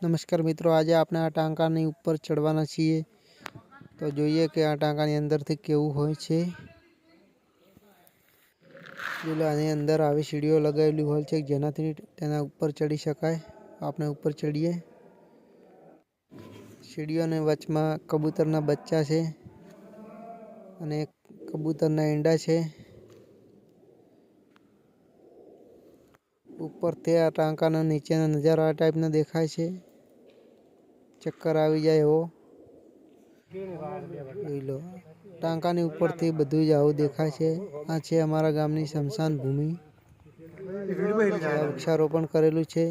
नमस्कार मित्रों, आज आपने आ टांकानी ऊपर चढ़वाना छीए तो જોઈએ કે આ ટાંકાની અંદરથી કેવું હોય છે। પેલા આની અંદર આવી સીડીઓ લગાવેલી હોય છે જેનાથી તેના ઉપર ચડી શકાય। આપણે ઉપર ચડીએ। સીડીઓની વચમાં કબૂતરના બચ્ચા છે અને કબૂતરના ઈંડા છે। ઉપરથી આ ટાંકાના નીચેના નજારા આ ટાઈપના દેખાય છે। चक्कर આવી જાય એવો જોઈ લો। ટાંકાની ઉપરથી બધું જ આવું દેખાય છે। આ છે અમારા ગામની સ્મશાન ભૂમિ। વૃક્ષારોપણ કરેલું છે।